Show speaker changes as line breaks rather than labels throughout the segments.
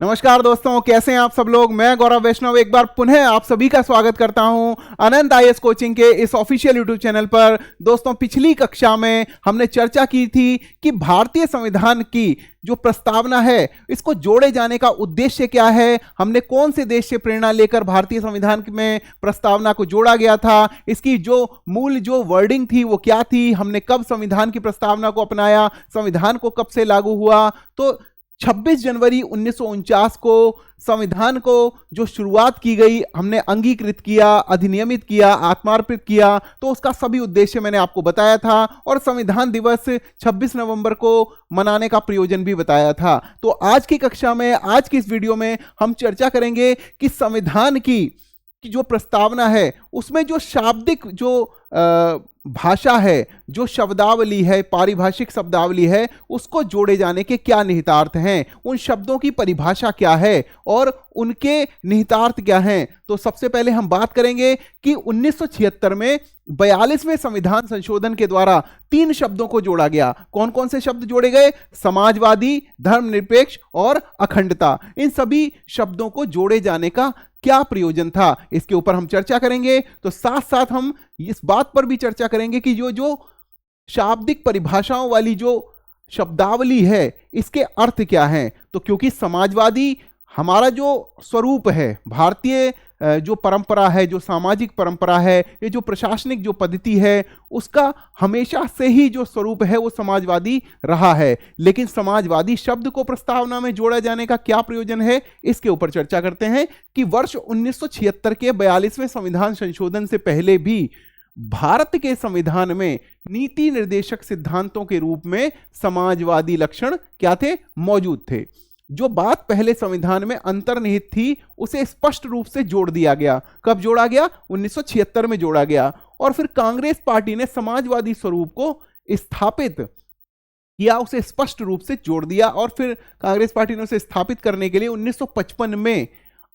नमस्कार दोस्तों, कैसे हैं आप सब लोग। मैं गौरव वैष्णव एक बार पुनः आप सभी का स्वागत करता हूं अनंत आईएएस कोचिंग के इस ऑफिशियल यूट्यूब चैनल पर। दोस्तों, पिछली कक्षा में हमने चर्चा की थी कि भारतीय संविधान की जो प्रस्तावना है इसको जोड़े जाने का उद्देश्य क्या है। हमने कौन से देश से प्रेरणा लेकर भारतीय संविधान में प्रस्तावना को जोड़ा गया था, इसकी जो मूल जो वर्डिंग थी वो क्या थी, हमने कब संविधान की प्रस्तावना को अपनाया, संविधान को कब से लागू हुआ। तो 26 जनवरी 1949 को संविधान को जो शुरुआत की गई, हमने अंगीकृत किया, अधिनियमित किया, आत्मार्पित किया। तो उसका सभी उद्देश्य मैंने आपको बताया था और संविधान दिवस 26 नवंबर को मनाने का प्रयोजन भी बताया था। तो आज की कक्षा में, आज की इस वीडियो में हम चर्चा करेंगे कि संविधान की जो प्रस्तावना है उसमें जो शाब्दिक जो भाषा है, जो शब्दावली है, पारिभाषिक शब्दावली है, उसको जोड़े जाने के क्या निहितार्थ हैं, उन शब्दों की परिभाषा क्या है और उनके निहितार्थ क्या हैं। तो सबसे पहले हम बात करेंगे कि 1976 में 42वें संविधान संशोधन के द्वारा 3 शब्दों को जोड़ा गया। कौन कौन से शब्द जोड़े गए? समाजवादी, धर्मनिरपेक्ष और अखंडता। इन सभी शब्दों को जोड़े जाने का क्या प्रयोजन था, इसके ऊपर हम चर्चा करेंगे। तो साथ साथ हम इस बात पर भी चर्चा करेंगे कि जो शाब्दिक परिभाषाओं वाली जो शब्दावली है इसके अर्थ क्या हैं। तो क्योंकि समाजवादी हमारा जो स्वरूप है, भारतीय जो परंपरा है, जो सामाजिक परंपरा है, ये जो प्रशासनिक जो पद्धति है, उसका हमेशा से ही जो स्वरूप है वो समाजवादी रहा है। लेकिन समाजवादी शब्द को प्रस्तावना में जोड़ा जाने का क्या प्रयोजन है, इसके ऊपर चर्चा करते हैं कि वर्ष 1976 के 42वें संविधान संशोधन से पहले भी भारत के संविधान में नीति निर्देशक सिद्धांतों के रूप में समाजवादी लक्षण क्या थे? मौजूद थे। जो बात पहले संविधान में अंतर्निहित थी उसे स्पष्ट रूप से जोड़ दिया गया। कब जोड़ा गया? 1976 में जोड़ा गया। और फिर कांग्रेस पार्टी ने समाजवादी स्वरूप को स्थापित किया, उसे स्पष्ट रूप से जोड़ दिया। और फिर कांग्रेस पार्टी ने उसे स्थापित करने के लिए 1955 में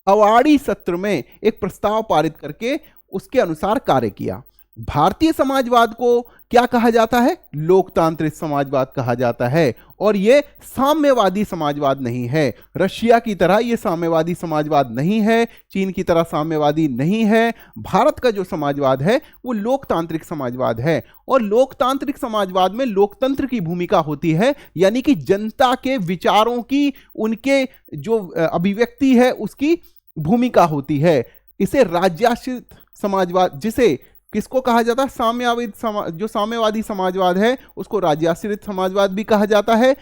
अवार्डी सत्र में एक प्रस्ताव पारित करके उसके अनुसार कार्य किया। भारतीय समाजवाद को क्या कहा जाता है? लोकतांत्रिक समाजवाद कहा जाता है। और यह साम्यवादी समाजवाद नहीं है। रशिया की तरह यह साम्यवादी समाजवाद नहीं है, चीन की तरह साम्यवादी नहीं है। भारत का जो समाजवाद है वो लोकतांत्रिक समाजवाद है। और लोकतांत्रिक समाजवाद में लोकतंत्र की भूमिका होती है, यानी कि जनता के विचारों की, उनके जो अभिव्यक्ति है उसकी भूमिका होती है। इसे राज्याश्रित समाजवाद, जिसे किसको कहा जाता है? साम्यवादी जो साम्यवादी समाजवाद है उसको राज्याश्रित समाजवाद भी कहा जाता है,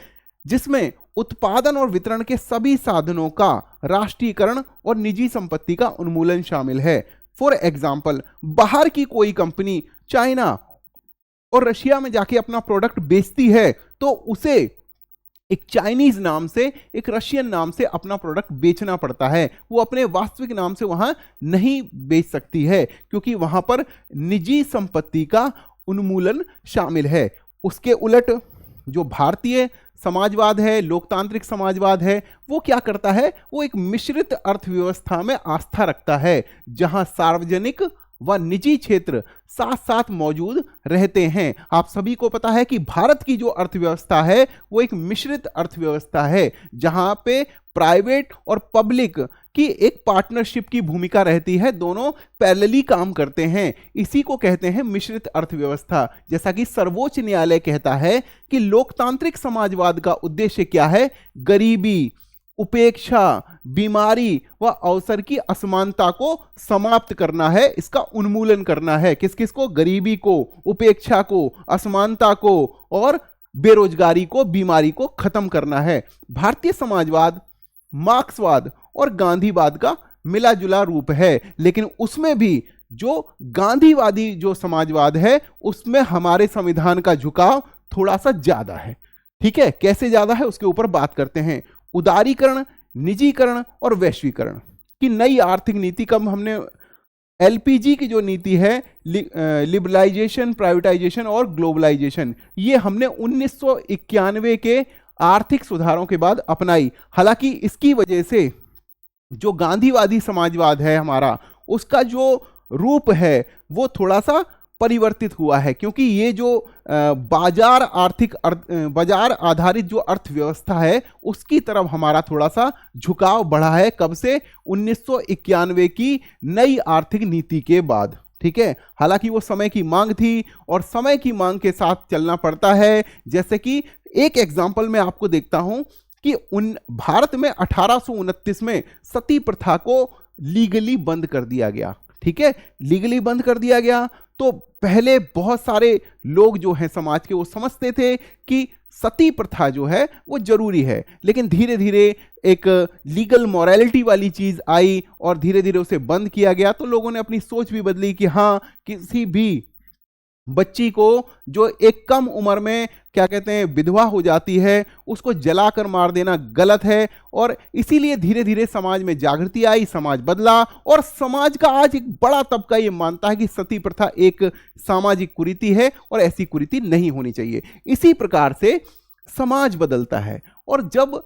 जिसमें उत्पादन और वितरण के सभी साधनों का राष्ट्रीयकरण और निजी संपत्ति का उन्मूलन शामिल है। फॉर एग्जाम्पल, बाहर की कोई कंपनी चाइना और रशिया में जाके अपना प्रोडक्ट बेचती है तो उसे एक चाइनीज नाम से, एक रशियन नाम से अपना प्रोडक्ट बेचना पड़ता है। वो अपने वास्तविक नाम से वहां नहीं बेच सकती है, क्योंकि वहां पर निजी संपत्ति का उन्मूलन शामिल है। उसके उलट जो भारतीय समाजवाद है, लोकतांत्रिक समाजवाद है, वो क्या करता है? वो एक मिश्रित अर्थव्यवस्था में आस्था रखता है, जहां सार्वजनिक व निजी क्षेत्र साथ साथ मौजूद रहते हैं। आप सभी को पता है कि भारत की जो अर्थव्यवस्था है वो एक मिश्रित अर्थव्यवस्था है, जहां पे प्राइवेट और पब्लिक की एक पार्टनरशिप की भूमिका रहती है, दोनों पैरेलली काम करते हैं। इसी को कहते हैं मिश्रित अर्थव्यवस्था। जैसा कि सर्वोच्च न्यायालय कहता है कि लोकतांत्रिक समाजवाद का उद्देश्य क्या है? गरीबी, उपेक्षा, बीमारी व अवसर की असमानता को समाप्त करना है, इसका उन्मूलन करना है। किस किस को? गरीबी को, उपेक्षा को, असमानता को और बेरोजगारी को, बीमारी को खत्म करना है। भारतीय समाजवाद मार्क्सवाद और गांधीवाद का मिला जुला रूप है, लेकिन उसमें भी जो गांधीवादी जो समाजवाद है उसमें हमारे संविधान का झुकाव थोड़ा सा ज्यादा है। ठीक है, कैसे ज्यादा है उसके ऊपर बात करते हैं। उदारीकरण, निजीकरण और वैश्वीकरण की नई आर्थिक नीति, कब हमने एलपीजी की जो नीति है, लिबरलाइजेशन, प्राइवेटाइजेशन और ग्लोबलाइजेशन, ये हमने 1991 के आर्थिक सुधारों के बाद अपनाई। हालांकि इसकी वजह से जो गांधीवादी समाजवाद है हमारा, उसका जो रूप है वो थोड़ा सा परिवर्तित हुआ है, क्योंकि ये जो बाजार आधारित जो अर्थव्यवस्था है उसकी तरफ हमारा थोड़ा सा झुकाव बढ़ा है। कब से? 1991 की नई आर्थिक नीति के बाद। ठीक है, हालांकि वो समय की मांग थी और समय की मांग के साथ चलना पड़ता है। जैसे कि एक एग्जाम्पल मैं आपको देखता हूं कि भारत में 1829 में सती प्रथा को लीगली बंद कर दिया गया। ठीक है, लीगली बंद कर दिया गया। तो पहले बहुत सारे लोग जो हैं समाज के, वो समझते थे कि सती प्रथा जो है वो जरूरी है, लेकिन धीरे धीरे एक लीगल मॉरलिटी वाली चीज आई और धीरे धीरे उसे बंद किया गया। तो लोगों ने अपनी सोच भी बदली कि हाँ, किसी भी बच्ची को जो एक कम उम्र में क्या कहते हैं विधवा हो जाती है, उसको जलाकर मार देना गलत है। और इसीलिए धीरे धीरे समाज में जागृति आई, समाज बदला और समाज का आज एक बड़ा तबका ये मानता है कि सती प्रथा एक सामाजिक कुरीति है और ऐसी कुरीति नहीं होनी चाहिए। इसी प्रकार से समाज बदलता है, और जब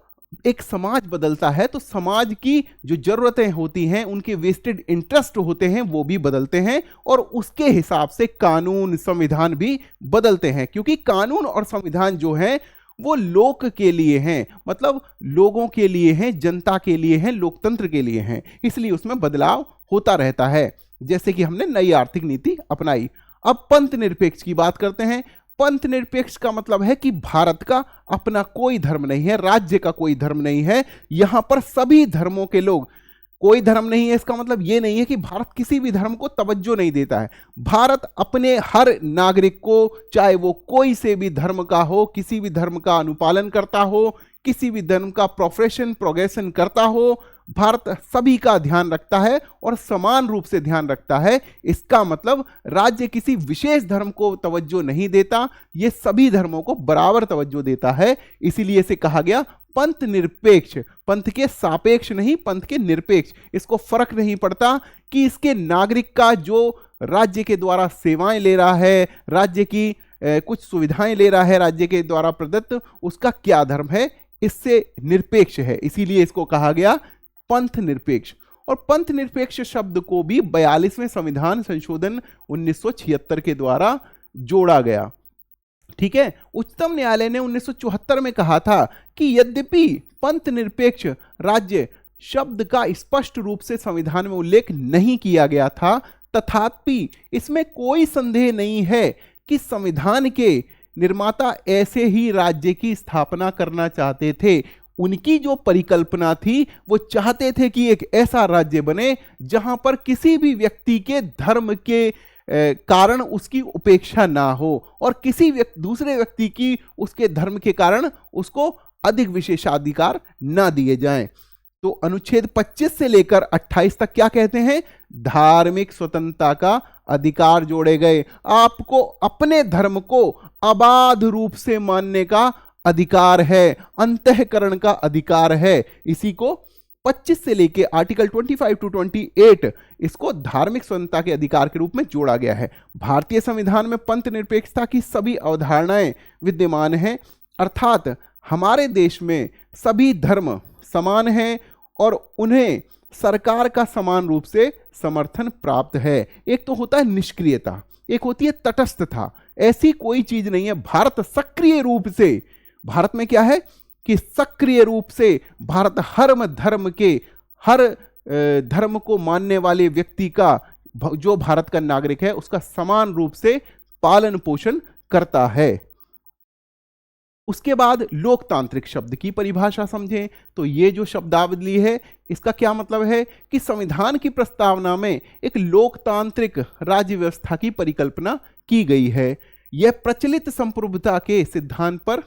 एक समाज बदलता है तो समाज की जो जरूरतें होती हैं, उनके वेस्टेड इंटरेस्ट होते हैं, वो भी bदलते हैं और उसके हिसाब से कानून संविधान भी बदलते हैं। क्योंकि कानून और संविधान जो हैं वो लोक के लिए हैं, मतलब लोगों के लिए हैं, जनता के लिए हैं, लोकतंत्र के लिए हैं, इसलिए उसमें बदलाव होता रहता है। जैसे कि हमने नई आर्थिक नीति अपनाई। अब पंथ निरपेक्ष की बात करते हैं। पंथ निरपेक्ष का मतलब है कि भारत का अपना कोई धर्म नहीं है, राज्य का कोई धर्म नहीं है, यहां पर सभी धर्मों के लोग, कोई धर्म नहीं है इसका मतलब यह नहीं है कि भारत किसी भी धर्म को तवज्जो नहीं देता है। भारत अपने हर नागरिक को, चाहे वो कोई से भी धर्म का हो, किसी भी धर्म का अनुपालन करता हो, किसी भी धर्म का प्रोग्रेशन करता हो, भारत सभी का ध्यान रखता है और समान रूप से ध्यान रखता है। इसका मतलब राज्य किसी विशेष धर्म को तवज्जो नहीं देता, ये सभी धर्मों को बराबर तवज्जो देता है। इसीलिए इसे कहा गया पंथ निरपेक्ष। पंथ के सापेक्ष नहीं, पंथ के निरपेक्ष। इसको फर्क नहीं पड़ता कि इसके नागरिक का जो राज्य के द्वारा सेवाएं ले रहा है, राज्य की कुछ सुविधाएं ले रहा है राज्य के द्वारा प्रदत्त, उसका क्या धर्म है, इससे निरपेक्ष है। इसीलिए इसको कहा गया पंथ निरपेक्ष। और पंथ निरपेक्ष शब्द को भी 42वें संविधान संशोधन 1976 के द्वारा जोड़ा गया। ठीक है, उच्चतम न्यायालय ने 1974 में कहा था कि यद्यपि पंथ निरपेक्ष राज्य शब्द का स्पष्ट रूप से संविधान में उल्लेख नहीं किया गया था, तथापि इसमें कोई संदेह नहीं है कि संविधान के निर्माता ऐसे ही राज्य की स्थापना करना चाहते थे। उनकी जो परिकल्पना थी, वो चाहते थे कि एक ऐसा राज्य बने जहां पर किसी भी व्यक्ति के धर्म के कारण उसकी उपेक्षा ना हो और किसी दूसरे व्यक्ति की उसके धर्म के कारण उसको अधिक विशेषाधिकार ना दिए जाएं। तो अनुच्छेद 25 से लेकर 28 तक क्या कहते हैं? धार्मिक स्वतंत्रता का अधिकार जोड़े गए। आपको अपने धर्म को अबाध रूप से मानने का अधिकार है, अंतःकरण का अधिकार है। इसी को 25 से लेके आर्टिकल 25 टू 28 इसको धार्मिक स्वतंत्रता के अधिकार के रूप में जोड़ा गया है। भारतीय संविधान में पंथ निरपेक्षता की सभी अवधारणाएं विद्यमान हैं, अर्थात हमारे देश में सभी धर्म समान हैं और उन्हें सरकार का समान रूप से समर्थन प्राप्त है। एक तो होता है निष्क्रियता, एक होती है तटस्थता। ऐसी कोई चीज नहीं है। भारत सक्रिय रूप से, भारत में क्या है कि सक्रिय रूप से भारत हर धर्म के, हर धर्म को मानने वाले व्यक्ति का, जो भारत का नागरिक है, उसका समान रूप से पालन पोषण करता है। उसके बाद लोकतांत्रिक शब्द की परिभाषा समझें तो ये जो शब्दावली है, इसका क्या मतलब है कि संविधान की प्रस्तावना में एक लोकतांत्रिक राज्य व्यवस्था की परिकल्पना की गई है। यह प्रचलित संप्रभुता के सिद्धांत पर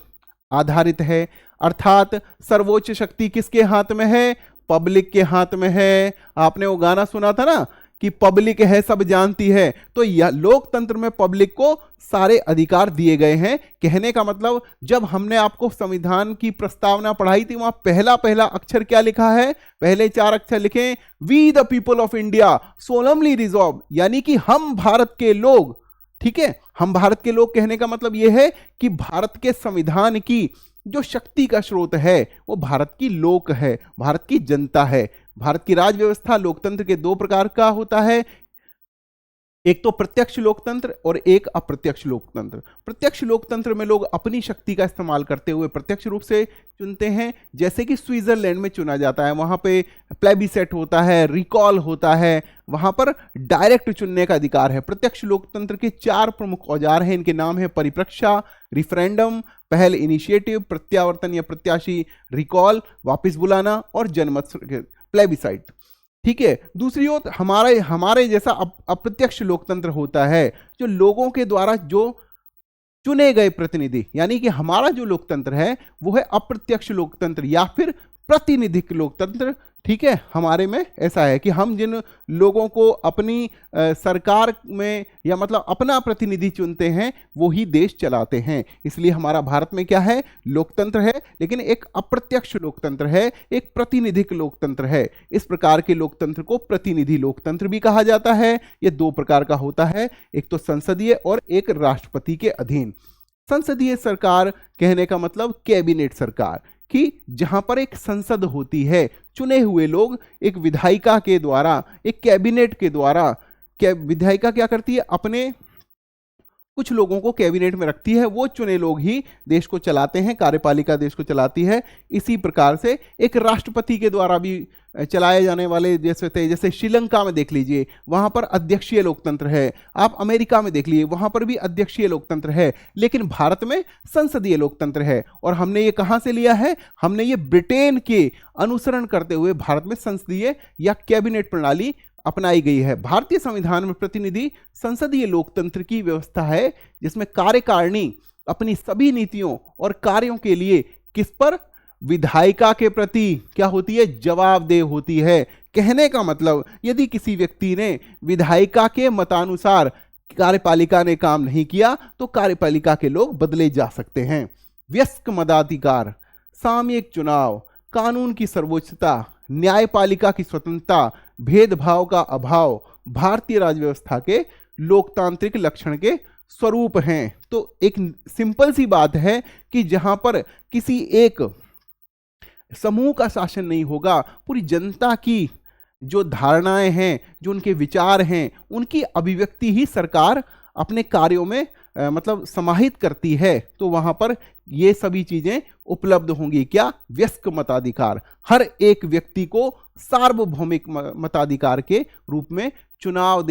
आधारित है, अर्थात सर्वोच्च शक्ति किसके हाथ में है? पब्लिक के हाथ में है। आपने वो गाना सुना था ना कि पब्लिक है सब जानती है, तो यह लोकतंत्र में पब्लिक को सारे अधिकार दिए गए हैं। कहने का मतलब, जब हमने आपको संविधान की प्रस्तावना पढ़ाई थी, वहां पहला पहला अक्षर क्या लिखा है? पहले 4 अक्षर लिखे, we the people of India solemnly resolve, यानी कि हम भारत के लोग। ठीक है, हम भारत के लोग कहने का मतलब यह है कि भारत के संविधान की जो शक्ति का स्रोत है वो भारत की लोक है, भारत की जनता है। भारत की राज व्यवस्था लोकतंत्र के 2 प्रकार का होता है, एक तो प्रत्यक्ष लोकतंत्र और एक अप्रत्यक्ष लोकतंत्र। प्रत्यक्ष लोकतंत्र में लोग अपनी शक्ति का इस्तेमाल करते हुए प्रत्यक्ष रूप से चुनते हैं, जैसे कि स्विट्जरलैंड में चुना जाता है, वहां पे प्लेबिसेट होता है, रिकॉल होता है, वहां पर डायरेक्ट चुनने का अधिकार है। प्रत्यक्ष लोकतंत्र के 4 प्रमुख औजार हैं, इनके नाम है परिप्रेक्षा, रिफरेंडम, पहल इनिशिएटिव, प्रत्यावर्तन या प्रत्याशी, रिकॉल वापस बुलाना और जनमत प्लेबिसाइट। ठीक है। दूसरी ओर हमारे जैसा अप्रत्यक्ष लोकतंत्र होता है, जो लोगों के द्वारा जो चुने गए प्रतिनिधि, यानी कि हमारा जो लोकतंत्र है वो है अप्रत्यक्ष लोकतंत्र या फिर प्रतिनिधिक लोकतंत्र। ठीक है, हमारे में ऐसा है कि हम जिन लोगों को अपनी सरकार में या मतलब अपना प्रतिनिधि चुनते हैं वो ही देश चलाते हैं। इसलिए हमारा भारत में क्या है, लोकतंत्र है, लेकिन एक अप्रत्यक्ष लोकतंत्र है, एक प्रतिनिधिक लोकतंत्र है। इस प्रकार के लोकतंत्र को प्रतिनिधि लोकतंत्र भी कहा जाता है। ये 2 प्रकार का होता है, एक तो संसदीय और एक राष्ट्रपति के अधीन। संसदीय सरकार कहने का मतलब कैबिनेट सरकार, कि जहां पर एक संसद होती है, चुने हुए लोग एक विधायिका के द्वारा, एक कैबिनेट के द्वारा, विधायिका क्या करती है, अपने कुछ लोगों को कैबिनेट में रखती है, वो चुने लोग ही देश को चलाते हैं, कार्यपालिका देश को चलाती है। इसी प्रकार से एक राष्ट्रपति के द्वारा भी चलाए जाने वाले देश होते हैं, जैसे श्रीलंका में देख लीजिए, वहां पर अध्यक्षीय लोकतंत्र है। आप अमेरिका में देख लीजिए, वहां पर भी अध्यक्षीय लोकतंत्र है, लेकिन भारत में संसदीय लोकतंत्र है। और हमने ये कहां से लिया है, हमने ये ब्रिटेन के अनुसरण करते हुए भारत में संसदीय या कैबिनेट प्रणाली अपनाई गई है। भारतीय संविधान में प्रतिनिधि संसदीय लोकतंत्र की व्यवस्था है, जिसमें कार्यकारिणी अपनी सभी नीतियों और कार्यों के लिए किस पर, विधायिका के प्रति क्या होती है, जवाबदेह होती है। कहने का मतलब, यदि किसी व्यक्ति ने विधायिका के मतानुसार कार्यपालिका ने काम नहीं किया तो कार्यपालिका के लोग बदले जा सकते हैं। वयस्क मताधिकार, सामयिक चुनाव, कानून की सर्वोच्चता, न्यायपालिका की स्वतंत्रता, भेदभाव का अभाव भारतीय राजव्यवस्था के लोकतांत्रिक लक्षण के स्वरूप हैं। तो एक सिंपल सी बात है कि जहां पर किसी एक समूह का शासन नहीं होगा, पूरी जनता की जो धारणाएं हैं, जो उनके विचार हैं, उनकी अभिव्यक्ति ही सरकार अपने कार्यों में मतलब समाहित करती है, तो वहां पर ये सभी चीजें उपलब्ध होंगी। क्या, वयस्क मताधिकार, हर एक व्यक्ति को सार्वभौमिक मताधिकार के रूप में चुनाव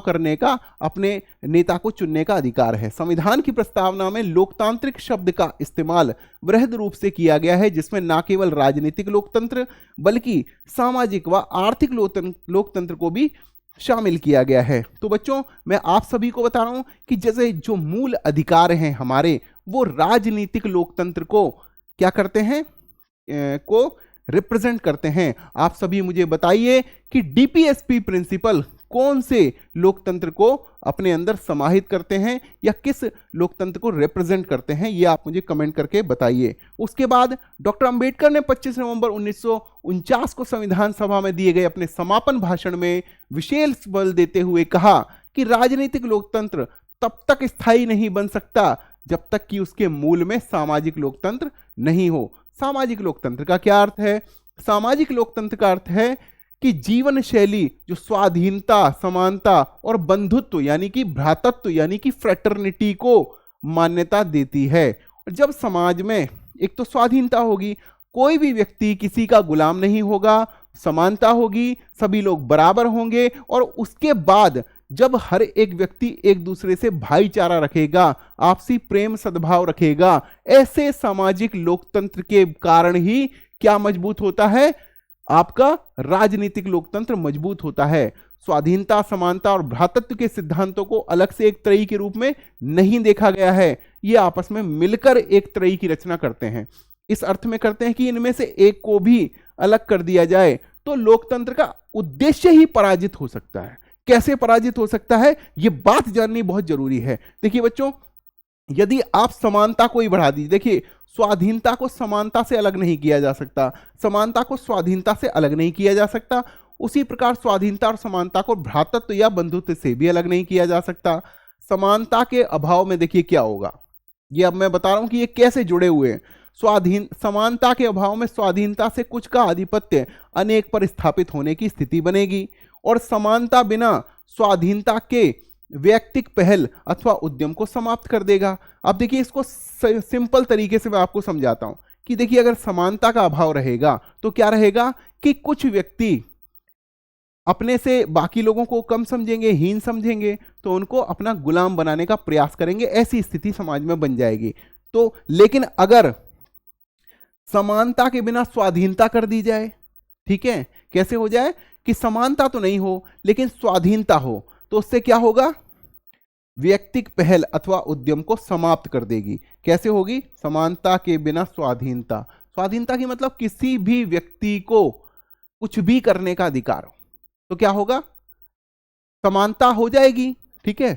करने का, अपने नेता को चुनने का अधिकार है। संविधान की प्रस्तावना में लोकतांत्रिक शब्द का इस्तेमाल वृहद रूप से किया गया है, जिसमें न केवल राजनीतिक लोकतंत्र बल्कि सामाजिक व आर्थिक लोकतंत्र को भी शामिल किया गया है। तो बच्चों, मैं आप सभी को बता रहा हूं कि जैसे जो मूल अधिकार हैं हमारे, वो राजनीतिक लोकतंत्र को क्या करते हैं, को रिप्रेजेंट करते हैं। आप सभी मुझे बताइए कि डीपीएसपी प्रिंसिपल कौन से लोकतंत्र को अपने अंदर समाहित करते हैं या किस लोकतंत्र को रिप्रेजेंट करते हैं, ये आप मुझे कमेंट करके बताइए। उसके बाद डॉक्टर अंबेडकर ने 25 नवंबर 1949 को संविधान सभा में दिए गए अपने समापन भाषण में विशेष बल देते हुए कहा कि राजनीतिक लोकतंत्र तब तक स्थायी नहीं बन सकता जब तक कि उसके मूल में सामाजिक लोकतंत्र नहीं हो। सामाजिक लोकतंत्र का क्या अर्थ है? सामाजिक लोकतंत्र का अर्थ है कि जीवन शैली जो स्वाधीनता, समानता और बंधुत्व यानी कि भ्रातृत्व यानी कि फ्रेटर्निटी को मान्यता देती है। और जब समाज में एक तो स्वाधीनता होगी, कोई भी व्यक्ति किसी का गुलाम नहीं होगा, समानता होगी, सभी लोग बराबर होंगे, और उसके बाद जब हर एक व्यक्ति एक दूसरे से भाईचारा रखेगा, आपसी प्रेम सद्भाव रखेगा, ऐसे सामाजिक लोकतंत्र के कारण ही क्या मजबूत होता है? आपका राजनीतिक लोकतंत्र मजबूत होता है। स्वाधीनता, समानता और भ्रातृत्व के सिद्धांतों को अलग से एक त्रयी के रूप में नहीं देखा गया है, ये आपस में मिलकर एक त्रयी की रचना करते हैं। इस अर्थ में करते हैं कि इनमें से एक को भी अलग कर दिया जाए तो लोकतंत्र का उद्देश्य ही पराजित हो सकता है। कैसे पराजित हो सकता है, यह बात जाननी बहुत जरूरी है। देखिए बच्चों, यदि आप समानता को ही बढ़ा दीजिए, देखिए स्वाधीनता को समानता से अलग नहीं किया जा सकता, समानता को स्वाधीनता से अलग नहीं किया जा सकता, उसी प्रकार स्वाधीनता और समानता को भ्रातृत्व या बंधुत्व से भी अलग नहीं किया जा सकता। समानता के अभाव में देखिए क्या होगा, ये अब मैं बता रहा हूं कि ये कैसे जुड़े हुए हैं। समानता के अभाव में स्वाधीनता से कुछ का आधिपत्य अनेक पर स्थापित होने की स्थिति बनेगी। और समानता बिना स्वाधीनता के वैयक्तिक पहल अथवा उद्यम को समाप्त कर देगा। अब देखिए इसको सिंपल तरीके से मैं आपको समझाता हूं कि देखिए अगर समानता का अभाव रहेगा तो क्या रहेगा कि कुछ व्यक्ति अपने से बाकी लोगों को कम समझेंगे, हीन समझेंगे, तो उनको अपना गुलाम बनाने का प्रयास करेंगे, ऐसी स्थिति समाज में बन जाएगी। तो लेकिन अगर समानता के बिना स्वाधीनता कर दी जाए, ठीक है, कैसे हो जाए कि समानता तो नहीं हो लेकिन स्वाधीनता हो, तो उससे क्या होगा, वैयक्तिक पहल अथवा उद्यम को समाप्त कर देगी। कैसे होगी, समानता के बिना स्वाधीनता, स्वाधीनता की मतलब किसी भी व्यक्ति को कुछ भी करने का अधिकार, तो क्या होगा, समानता हो जाएगी, ठीक है,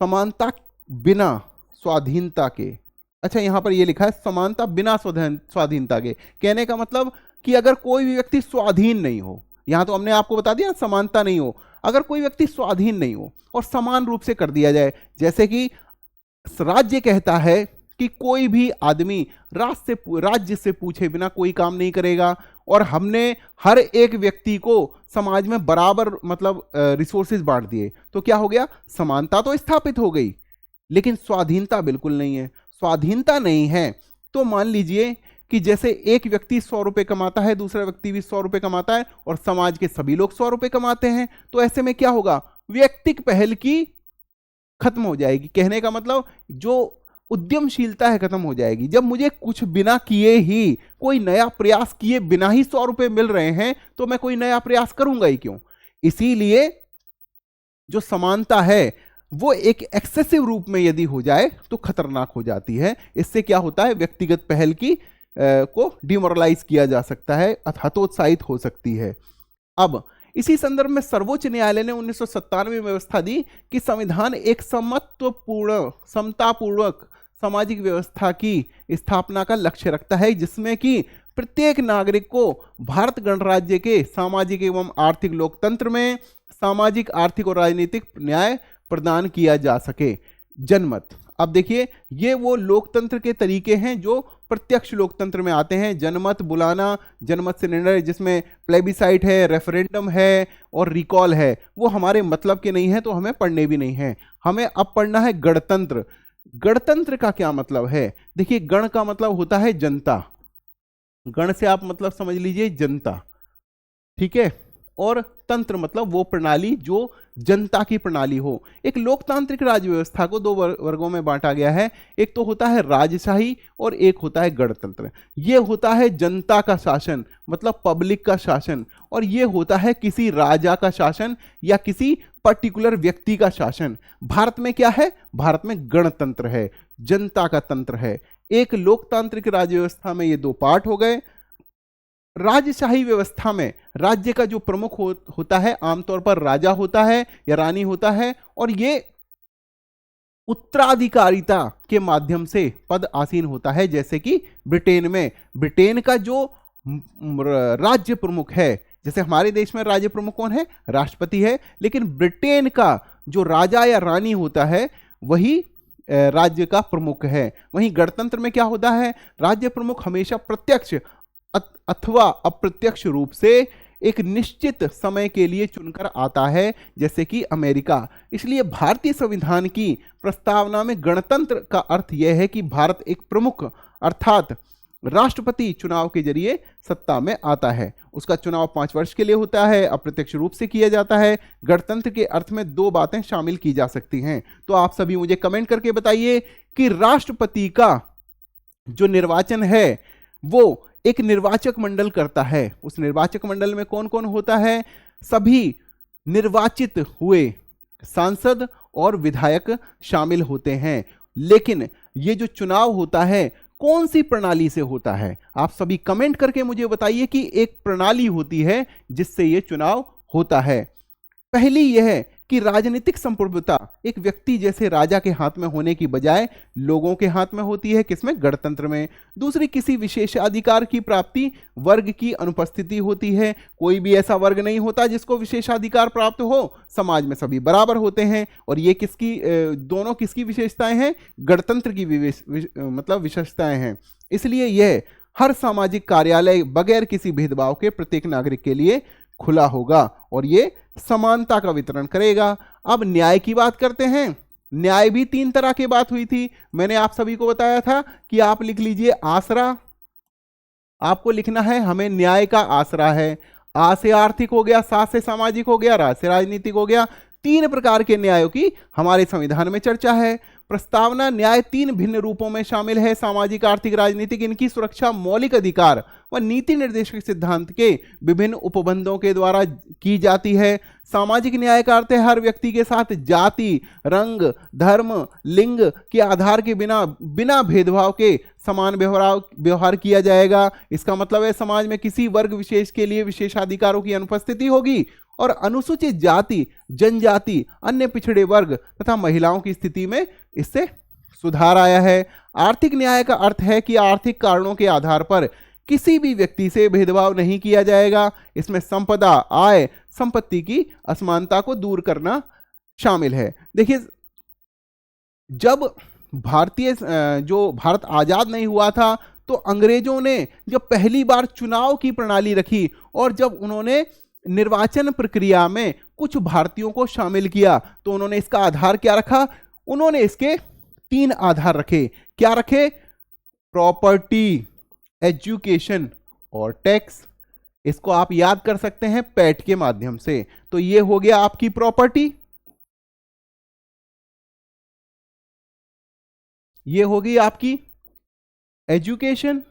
समानता बिना स्वाधीनता के। अच्छा यहां पर ये लिखा है समानता बिना स्वाधीनता के, कहने का मतलब कि अगर कोई भी व्यक्ति स्वाधीन नहीं हो, यहां तो हमने आपको बता दिया समानता नहीं हो, अगर कोई व्यक्ति स्वाधीन नहीं हो और समान रूप से कर दिया जाए, जैसे कि राज्य कहता है कि कोई भी आदमी राज्य से पूछे बिना कोई काम नहीं करेगा, और हमने हर एक व्यक्ति को समाज में बराबर मतलब रिसोर्सेज बांट दिए, तो क्या हो गया, समानता तो स्थापित हो गई लेकिन स्वाधीनता बिल्कुल नहीं है। स्वाधीनता नहीं है तो मान लीजिए कि जैसे एक व्यक्ति 100 रुपए कमाता है, दूसरा व्यक्ति भी 100 रुपए कमाता है और समाज के सभी लोग 100 रुपए कमाते हैं, तो ऐसे में क्या होगा, वैयक्तिक पहल की खत्म हो जाएगी। कहने का मतलब जो उद्यमशीलता है खत्म हो जाएगी। जब मुझे कुछ बिना किए ही, कोई नया प्रयास किए बिना ही 100 रुपए मिल रहे हैं, तो मैं कोई नया प्रयास करूंगा ही क्यों। इसीलिए जो समानता है वो एक एक्सेसिव रूप में यदि हो जाए तो खतरनाक हो जाती है। इससे क्या होता है, व्यक्तिगत पहल की को डिमोरलाइज किया जा सकता है, हतोत्साहित हो सकती है। अब इसी संदर्भ में सर्वोच्च न्यायालय ने 1997 में व्यवस्था दी कि संविधान एक समतापूर्वक सामाजिक व्यवस्था की स्थापना का लक्ष्य रखता है, जिसमें कि प्रत्येक नागरिक को भारत गणराज्य के सामाजिक एवं आर्थिक लोकतंत्र में सामाजिक, आर्थिक और राजनीतिक न्याय प्रदान किया जा सके। जनमत, अब देखिए ये वो लोकतंत्र के तरीके हैं जो प्रत्यक्ष लोकतंत्र में आते हैं। जनमत बुलाना, जनमत से निर्णय, जिसमें प्लेबिसाइट है, रेफरेंडम है और रिकॉल है, वो हमारे मतलब के नहीं है, तो हमें पढ़ने भी नहीं है। हमें अब पढ़ना है गणतंत्र। गणतंत्र का क्या मतलब है, देखिए गण का मतलब होता है जनता, गण से आप मतलब समझ लीजिए जनता, ठीक है, और तंत्र मतलब वो प्रणाली जो जनता की प्रणाली हो। एक लोकतांत्रिक राज्य व्यवस्था को दो वर्गों में बांटा गया है, एक तो होता है राजशाही और एक होता है गणतंत्र। ये होता है जनता का शासन मतलब पब्लिक का शासन, और ये होता है किसी राजा का शासन या किसी पर्टिकुलर व्यक्ति का शासन। भारत में क्या है, भारत में गणतंत्र है, जनता का तंत्र है। एक लोकतांत्रिक राज्य व्यवस्था में ये दो पार्ट हो गए। राजशाही व्यवस्था में राज्य का जो प्रमुख होता है आमतौर पर राजा होता है या रानी होता है, और ये उत्तराधिकारिता के माध्यम से पद आसीन होता है। जैसे कि ब्रिटेन में, ब्रिटेन का जो राज्य प्रमुख है, जैसे हमारे देश में राज्य प्रमुख कौन है, राष्ट्रपति है, लेकिन ब्रिटेन का जो राजा या रानी होता है वही राज्य का प्रमुख है। वहीं गणतंत्र में क्या होता है, राज्य प्रमुख हमेशा प्रत्यक्ष अथवा अप्रत्यक्ष रूप से एक निश्चित समय के लिए चुनकर आता है, जैसे कि अमेरिका। इसलिए भारतीय संविधान की प्रस्तावना में गणतंत्र का अर्थ यह है कि भारत एक प्रमुख अर्थात राष्ट्रपति चुनाव के जरिए सत्ता में आता है। उसका चुनाव 5 वर्ष के लिए होता है, अप्रत्यक्ष रूप से किया जाता है। गणतंत्र के अर्थ में दो बातें शामिल की जा सकती हैं, तो आप सभी मुझे कमेंट करके बताइए कि राष्ट्रपति का जो निर्वाचन है वो एक निर्वाचक मंडल करता है। उस निर्वाचक मंडल में कौन कौन होता है, सभी निर्वाचित हुए सांसद और विधायक शामिल होते हैं। लेकिन ये जो चुनाव होता है कौन सी प्रणाली से होता है, आप सभी कमेंट करके मुझे बताइए कि एक प्रणाली होती है जिससे ये चुनाव होता है। पहली यह है कि राजनीतिक संप्रभुता एक व्यक्ति जैसे राजा के हाथ में होने की बजाय लोगों के हाथ में होती है, किसमें, गणतंत्र में। दूसरी, किसी विशेषाधिकार की प्राप्ति वर्ग की अनुपस्थिति होती है। कोई भी ऐसा वर्ग नहीं होता जिसको विशेषाधिकार प्राप्त हो, समाज में सभी बराबर होते हैं। और ये किसकी दोनों किसकी विशेषताएं हैं, गणतंत्र की मतलब विशेषताएं हैं। इसलिए यह हर सामाजिक कार्यालय बगैर किसी भेदभाव के प्रत्येक नागरिक के लिए खुला होगा, और ये समानता का वितरण करेगा। अब न्याय की बात करते हैं। न्याय भी 3 तरह की बात हुई थी। मैंने आप सभी को बताया था कि आप लिख लीजिए आसरा। आपको लिखना है हमें न्याय का आसरा है। आ से आर्थिक हो गया, सा से सामाजिक हो गया, रा से राजनीतिक हो गया। 3 प्रकार के न्यायों की हमारे संविधान में चर्चा है। प्रस्तावना न्याय 3 भिन्न रूपों में शामिल है, सामाजिक, आर्थिक, राजनीतिक। इनकी सुरक्षा मौलिक अधिकार व नीति निर्देशक सिद्धांत के विभिन्न उपबंधों के द्वारा की जाती है। सामाजिक न्याय का अर्थ है हर व्यक्ति के साथ जाति, रंग, धर्म, लिंग के आधार के बिना भेदभाव के समान व्यवहार किया जाएगा। इसका मतलब है समाज में किसी वर्ग विशेष के लिए विशेषाधिकारों की अनुपस्थिति होगी और अनुसूचित जाति, जनजाति, अन्य पिछड़े वर्ग तथा महिलाओं की स्थिति में इससे सुधार आया है। आर्थिक न्याय का अर्थ है कि आर्थिक कारणों के आधार पर किसी भी व्यक्ति से भेदभाव नहीं किया जाएगा। इसमें संपदा, आय, संपत्ति की असमानता को दूर करना शामिल है। देखिए, जब जो भारत आजाद नहीं हुआ था तो अंग्रेजों ने जब पहली बार चुनाव की प्रणाली रखी और जब उन्होंने निर्वाचन प्रक्रिया में कुछ भारतीयों को शामिल किया तो उन्होंने इसका आधार क्या रखा? उन्होंने इसके 3 आधार रखे। क्या रखे? प्रॉपर्टी, एजुकेशन और टैक्स। इसको आप याद कर सकते हैं पैट के माध्यम से। तो ये हो गया आपकी प्रॉपर्टी, ये हो गई आपकी एजुकेशन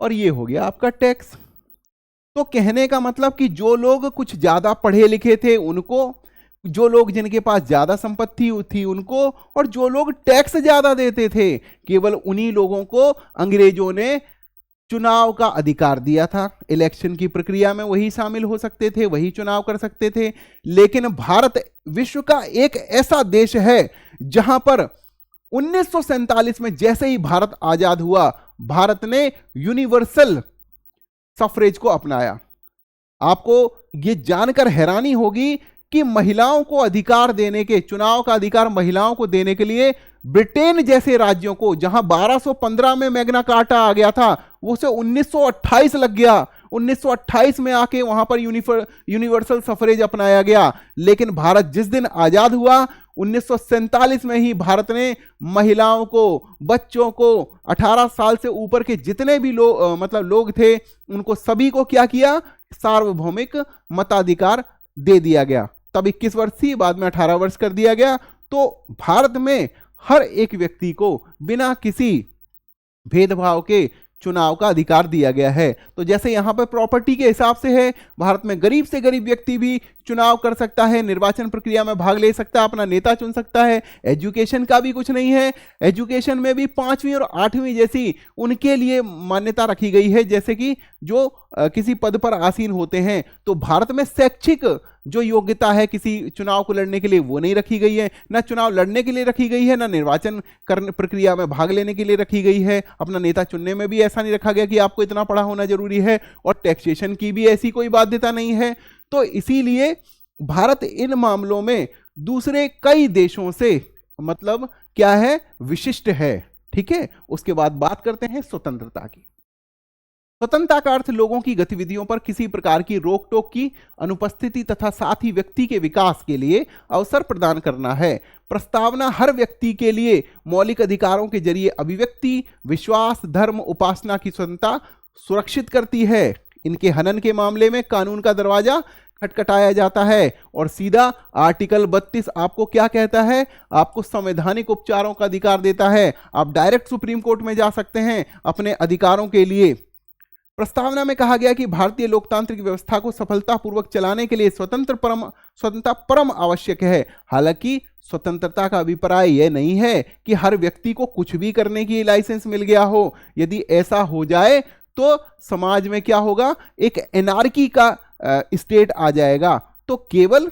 और ये हो गया आपका टैक्स। तो कहने का मतलब कि जो लोग कुछ ज्यादा पढ़े लिखे थे उनको, जो लोग जिनके पास ज्यादा संपत्ति थी उनको, और जो लोग टैक्स ज्यादा देते थे केवल उन्हीं लोगों को अंग्रेजों ने चुनाव का अधिकार दिया था। इलेक्शन की प्रक्रिया में वही शामिल हो सकते थे, वही चुनाव कर सकते थे। लेकिन भारत विश्व का एक ऐसा देश है जहां पर 1947 में जैसे ही भारत आजाद हुआ, भारत ने यूनिवर्सल सफरेज को अपनाया। आपको यह जानकर हैरानी होगी कि महिलाओं को अधिकार देने के, चुनाव का अधिकार महिलाओं को देने के लिए ब्रिटेन जैसे राज्यों को, जहां 1215 में मैग्ना कार्टा आ गया था, वो से 1928 लग गया। 1928 में आके वहां पर यूनिवर्सल सफरेज अपनाया गया। लेकिन भारत जिस दिन आजाद हुआ 1947 में ही भारत ने महिलाओं को, बच्चों को, 18 साल से ऊपर के जितने भी लोग थे उनको सभी को क्या किया? सार्वभौमिक मताधिकार दे दिया गया। तब 21 वर्ष थी, बाद में 18 वर्ष कर दिया गया। तो भारत में हर एक व्यक्ति को बिना किसी भेदभाव के चुनाव का अधिकार दिया गया है। तो जैसे यहां पर प्रॉपर्टी के हिसाब से है, भारत में गरीब से गरीब व्यक्ति भी चुनाव कर सकता है, निर्वाचन प्रक्रिया में भाग ले सकता है, अपना नेता चुन सकता है। एजुकेशन का भी कुछ नहीं है, एजुकेशन में भी 5वीं और 8वीं जैसी उनके लिए मान्यता रखी गई है, जैसे कि जो किसी पद पर आसीन होते हैं। तो भारत में शैक्षिक जो योग्यता है किसी चुनाव को लड़ने के लिए वो नहीं रखी गई है, ना चुनाव लड़ने के लिए रखी गई है, ना निर्वाचन करने प्रक्रिया में भाग लेने के लिए रखी गई है। अपना नेता चुनने में भी ऐसा नहीं रखा गया कि आपको इतना पढ़ा होना जरूरी है, और टैक्सेशन की भी ऐसी कोई बाध्यता नहीं है। तो इसीलिए भारत इन मामलों में दूसरे कई देशों से मतलब क्या है? विशिष्ट है। ठीक है, उसके बाद बात करते हैं स्वतंत्रता की। स्वतंत्रता का अर्थ लोगों की गतिविधियों पर किसी प्रकार की रोक टोक की अनुपस्थिति तथा साथ ही व्यक्ति के विकास के लिए अवसर प्रदान करना है। प्रस्तावना हर व्यक्ति के लिए मौलिक अधिकारों के जरिए अभिव्यक्ति, विश्वास, धर्म, उपासना की स्वतंत्रता सुरक्षित करती है। इनके हनन के मामले में कानून का दरवाजा खटखटाया जाता है और सीधा आर्टिकल 32 आपको क्या कहता है? आपको संवैधानिक उपचारों का अधिकार देता है। आप डायरेक्ट सुप्रीम कोर्ट में जा सकते हैं अपने अधिकारों के लिए। प्रस्तावना में कहा गया कि भारतीय लोकतांत्रिक व्यवस्था को सफलतापूर्वक चलाने के लिए स्वतंत्रता परम आवश्यक है। हालांकि स्वतंत्रता का अभिप्राय यह नहीं है कि हर व्यक्ति को कुछ भी करने की लाइसेंस मिल गया हो। यदि ऐसा हो जाए तो समाज में क्या होगा? एक एनार्की का स्टेट आ जाएगा। तो केवल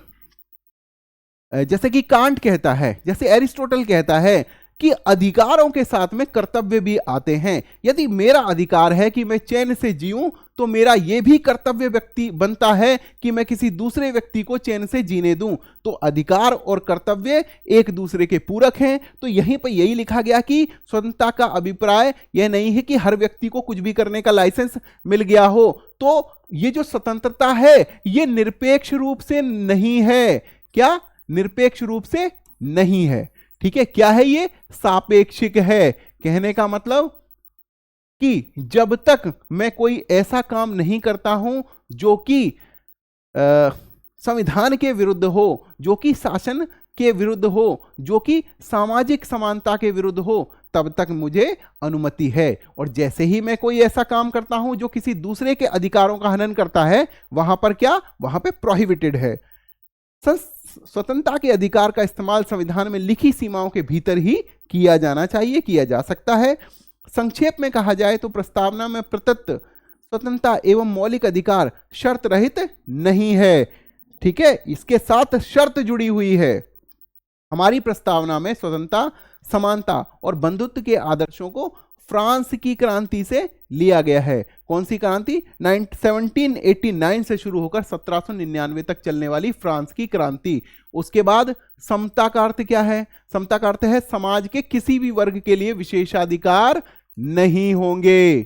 जैसे कि कांट कहता है, जैसे एरिस्टोटल कहता है कि अधिकारों के साथ में कर्तव्य भी आते हैं। यदि मेरा अधिकार है कि मैं चैन से जीऊं तो मेरा यह भी कर्तव्य व्यक्ति बनता है कि मैं किसी दूसरे व्यक्ति को चैन से जीने दूं। तो अधिकार और कर्तव्य एक दूसरे के पूरक हैं। तो यहीं पर यही लिखा गया कि स्वतंत्रता का अभिप्राय यह नहीं है कि हर व्यक्ति को कुछ भी करने का लाइसेंस मिल गया हो। तो ये जो स्वतंत्रता है ये निरपेक्ष रूप से नहीं है। क्या? निरपेक्ष रूप से नहीं है। ठीक है, क्या है ये? सापेक्षिक है। कहने का मतलब कि जब तक मैं कोई ऐसा काम नहीं करता हूं जो कि संविधान के विरुद्ध हो, जो कि शासन के विरुद्ध हो, जो कि सामाजिक समानता के विरुद्ध हो, तब तक मुझे अनुमति है। और जैसे ही मैं कोई ऐसा काम करता हूं जो किसी दूसरे के अधिकारों का हनन करता है, वहां पर क्या? वहां पे प्रोहिबिटेड है। स्वतंत्रता के अधिकार का इस्तेमाल संविधान में लिखी सीमाओं के भीतर ही किया जाना चाहिए, किया जा सकता है। संक्षेप में कहा जाए तो प्रस्तावना में प्रदत्त स्वतंत्रता एवं मौलिक अधिकार शर्त रहित नहीं है। ठीक है, इसके साथ शर्त जुड़ी हुई है। हमारी प्रस्तावना में स्वतंत्रता, समानता और बंधुत्व के आदर्शों को फ्रांस की क्रांति से लिया गया है। कौन सी क्रांति? 1789 से शुरू होकर 1799 तक चलने वाली फ्रांस की क्रांति। उसके बाद समता का अर्थ क्या है? समता का अर्थ है समाज के किसी भी वर्ग के लिए विशेषाधिकार नहीं होंगे,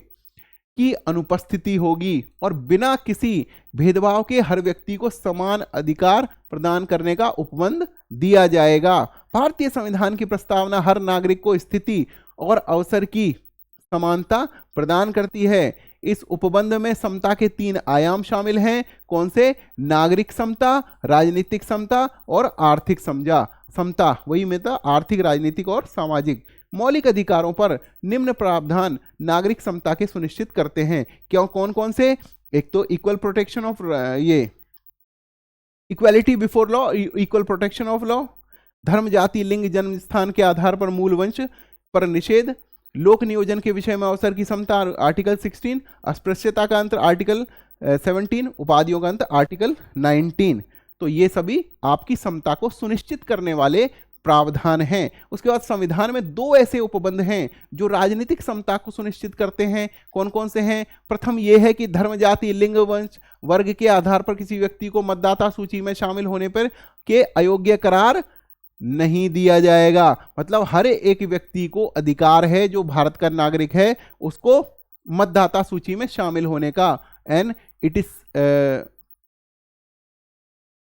की अनुपस्थिति होगी और बिना किसी भेदभाव के हर व्यक्ति को समान अधिकार प्रदान करने का उपबंध दिया जाएगा। भारतीय संविधान की प्रस्तावना हर नागरिक को स्थिति और अवसर की समानता प्रदान करती है। इस उपबंध में समता के 3 आयाम शामिल हैं। कौन से? नागरिक समता, राजनीतिक समता और आर्थिक समता। वही में था आर्थिक, राजनीतिक और सामाजिक। मौलिक अधिकारों पर निम्न प्रावधान नागरिक समता के सुनिश्चित करते हैं। क्यों? कौन कौन से? एक तो equal protection of equality before law, equal protection of law, धर्म, जाति, लिंग, जन्म स्थान के आधार पर मूल वंश पर निषेध, लोक नियोजन के विषय में अवसर की समता आर्टिकल 16, अस्पृश्यता का अंत आर्टिकल 17, उपाधियों का अंत आर्टिकल 19। तो ये सभी आपकी समता को सुनिश्चित करने वाले प्रावधान हैं। उसके बाद संविधान में 2 ऐसे उपबंध हैं जो राजनीतिक समता को सुनिश्चित करते हैं। कौन कौन से हैं? प्रथम यह है कि धर्म, जाति, लिंग, वंश, वर्ग के आधार पर किसी व्यक्ति को मतदाता सूची में शामिल होने पर के अयोग्य करार नहीं दिया जाएगा। मतलब हर एक व्यक्ति को अधिकार है, जो भारत का नागरिक है, उसको मतदाता सूची में शामिल होने का। And it is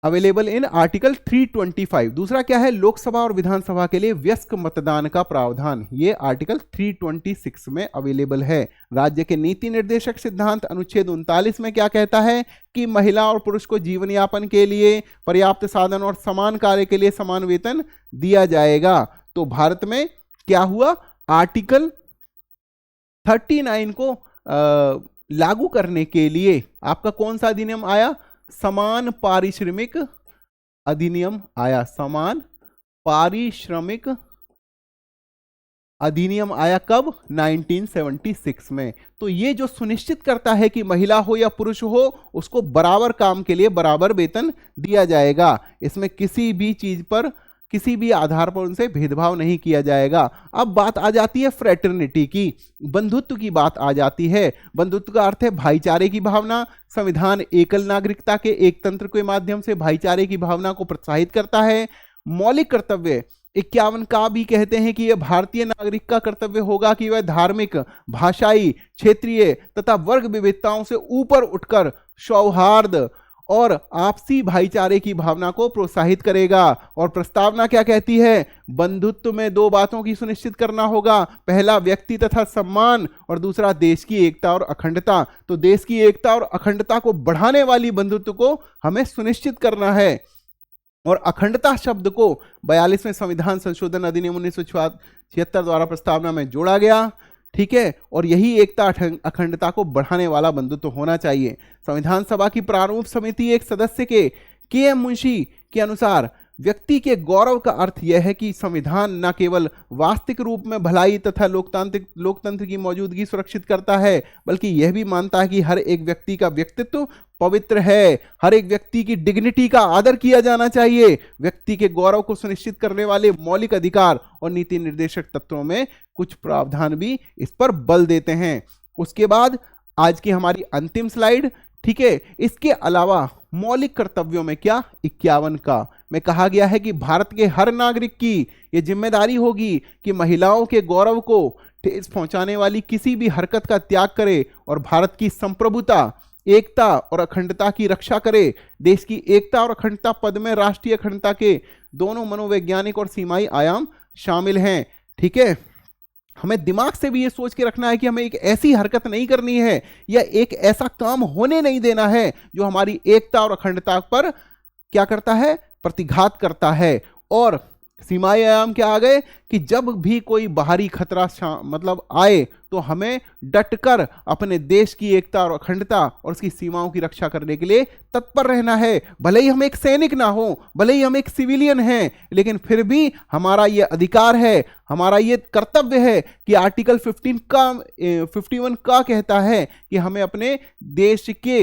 available in article 325। दूसरा क्या है? लोकसभा और विधानसभा के लिए वयस्क मतदान का प्रावधान, ये आर्टिकल 326 में अवेलेबल है। राज्य के नीति निर्देशक सिद्धांत अनुच्छेद 39 में क्या कहता है कि महिला और पुरुष को जीवन यापन के लिए पर्याप्त साधन और समान कार्य के लिए समान वेतन दिया जाएगा। तो भारत में क्या हुआ? आर्टिकल 39 को लागू करने के लिए आपका कौन सा अधिनियम आया? समान पारिश्रमिक अधिनियम आया। समान पारिश्रमिक अधिनियम आया कब? 1976 में। तो ये जो सुनिश्चित करता है कि महिला हो या पुरुष हो, उसको बराबर काम के लिए बराबर वेतन दिया जाएगा। इसमें किसी भी चीज पर, किसी भी आधार पर उनसे भेदभाव नहीं किया जाएगा। अब बात आ जाती है फ्रेटर्निटी की, बंधुत्व की बात आ जाती है। बंधुत्व का अर्थ है भाईचारे की भावना। संविधान एकल नागरिकता के एक तंत्र के माध्यम से भाईचारे की भावना को प्रोत्साहित करता है। मौलिक कर्तव्य 51 का भी कहते हैं कि यह भारतीय नागरिक का कर्तव्य होगा कि वह धार्मिक, भाषाई, क्षेत्रीय तथा वर्ग विविधताओं से ऊपर उठकर सौहार्द और आपसी भाईचारे की भावना को प्रोत्साहित करेगा। और प्रस्तावना क्या कहती है? बंधुत्व में 2 बातों की सुनिश्चित करना होगा। पहला व्यक्ति तथा सम्मान, और दूसरा देश की एकता और अखंडता। तो देश की एकता और अखंडता को बढ़ाने वाली बंधुत्व को हमें सुनिश्चित करना है। और अखंडता शब्द को 42वें संविधान संशोधन अधिनियम 1976 द्वारा प्रस्तावना में जोड़ा गया। ठीक है, और यही एकता अखंडता को बढ़ाने वाला बंधुत्व होना चाहिए। संविधान सभा की प्रारूप समिति एक सदस्य के एम मुंशी के अनुसार व्यक्ति के गौरव का अर्थ यह है कि संविधान न केवल वास्तविक रूप में भलाई तथा लोकतंत्र की मौजूदगी सुरक्षित करता है, बल्कि यह भी मानता है कि हर एक व्यक्ति का व्यक्तित्व पवित्र है। हर एक व्यक्ति की डिग्निटी का आदर किया जाना चाहिए। व्यक्ति के गौरव को सुनिश्चित करने वाले मौलिक अधिकार और नीति निर्देशक तत्वों में कुछ प्रावधान भी इस पर बल देते हैं। उसके बाद आज की हमारी अंतिम स्लाइड, ठीक है। इसके अलावा मौलिक कर्तव्यों में क्या 51 का में कहा गया है कि भारत के हर नागरिक की यह जिम्मेदारी होगी कि महिलाओं के गौरव को ठेस पहुंचाने वाली किसी भी हरकत का त्याग करे और भारत की संप्रभुता, एकता और अखंडता की रक्षा करे। देश की एकता और अखंडता पद में राष्ट्रीय अखंडता के दोनों मनोवैज्ञानिक और सीमाई आयाम शामिल हैं, ठीक है। हमें दिमाग से भी ये सोच के रखना है कि हमें एक ऐसी हरकत नहीं करनी है या एक ऐसा काम होने नहीं देना है जो हमारी एकता और अखंडता पर क्या करता है, प्रतिघात करता है। और सीमाई आयाम क्या आ गए कि जब भी कोई बाहरी खतरा मतलब आए तो हमें डटकर अपने देश की एकता और अखंडता और उसकी सीमाओं की रक्षा करने के लिए तत्पर रहना है। भले ही हम एक सैनिक ना हो, भले ही हम एक सिविलियन हैं, लेकिन फिर भी हमारा ये अधिकार है, हमारा ये कर्तव्य है कि आर्टिकल 51 का कहता है कि हमें अपने देश के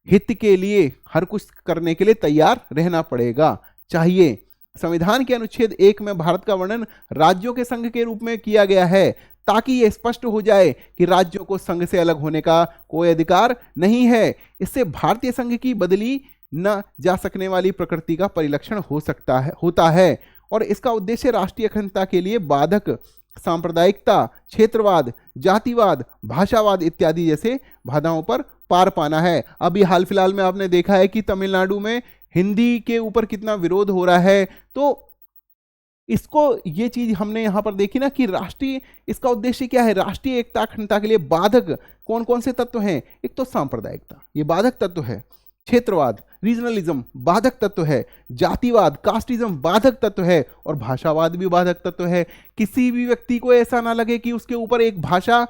हित के लिए हर कुछ करने के लिए तैयार रहना पड़ेगा, चाहिए। संविधान के अनुच्छेद 1 में भारत का वर्णन राज्यों के संघ के रूप में किया गया है ताकि यह स्पष्ट हो जाए कि राज्यों को संघ से अलग होने का कोई अधिकार नहीं है। इससे भारतीय संघ की बदली न जा सकने वाली प्रकृति का परिलक्षण होता है और इसका उद्देश्य राष्ट्रीय अखंडता के लिए बाधक सांप्रदायिकता, क्षेत्रवाद, जातिवाद, भाषावाद इत्यादि जैसे बाधाओं पर पार पाना है। अभी हाल फिलहाल में आपने देखा है कि तमिलनाडु में हिंदी के ऊपर कितना विरोध हो रहा है, तो इसको ये चीज हमने यहां पर देखी ना कि राष्ट्रीय, इसका उद्देश्य क्या है, राष्ट्रीय एकता अखंडता के लिए बाधक कौन कौन से तत्व हैं। एक तो सांप्रदायिकता, ये बाधक तत्व है। क्षेत्रवाद, रीजनलिज्म बाधक तत्व है। जातिवाद, कास्टिज्म बाधक तत्व है और भाषावाद भी बाधक तत्व है। किसी भी व्यक्ति को ऐसा ना लगे कि उसके ऊपर एक भाषा,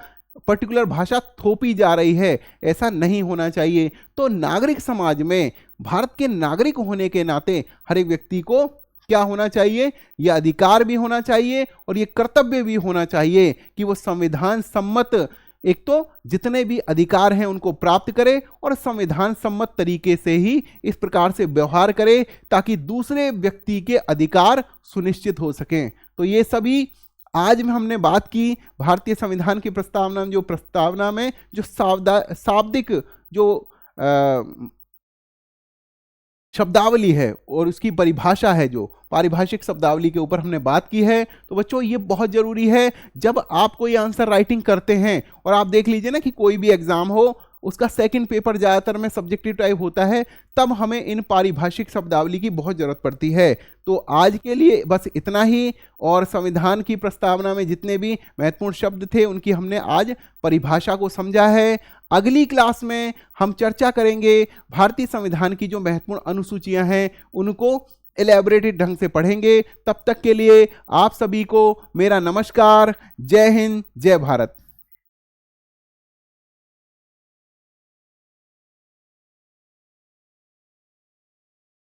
पर्टिकुलर भाषा थोपी जा रही है, ऐसा नहीं होना चाहिए। तो नागरिक समाज में भारत के नागरिक होने के नाते हर एक व्यक्ति को क्या होना चाहिए, यह अधिकार भी होना चाहिए और यह कर्तव्य भी होना चाहिए कि वो संविधान सम्मत, एक तो जितने भी अधिकार हैं उनको प्राप्त करे और संविधान सम्मत तरीके से ही इस प्रकार से व्यवहार करे ताकि दूसरे व्यक्ति के अधिकार सुनिश्चित हो सकें। तो ये सभी आज में हमने बात की भारतीय संविधान की प्रस्तावना में जो शाब्दिक जो शब्दावली है और उसकी परिभाषा है, जो पारिभाषिक शब्दावली के ऊपर हमने बात की है। तो बच्चों ये बहुत जरूरी है जब आप कोई आंसर राइटिंग करते हैं। और आप देख लीजिए ना कि कोई भी एग्जाम हो उसका सेकंड पेपर ज़्यादातर में सब्जेक्टिव टाइप होता है, तब हमें इन पारिभाषिक शब्दावली की बहुत ज़रूरत पड़ती है। तो आज के लिए बस इतना ही, और संविधान की प्रस्तावना में जितने भी महत्वपूर्ण शब्द थे उनकी हमने आज परिभाषा को समझा है। अगली क्लास में हम चर्चा करेंगे भारतीय संविधान की जो महत्वपूर्ण अनुसूचियां हैं उनको एलैबोरेटेड ढंग से पढ़ेंगे। तब तक के लिए आप सभी को मेरा नमस्कार। जय हिंद, जय भारत।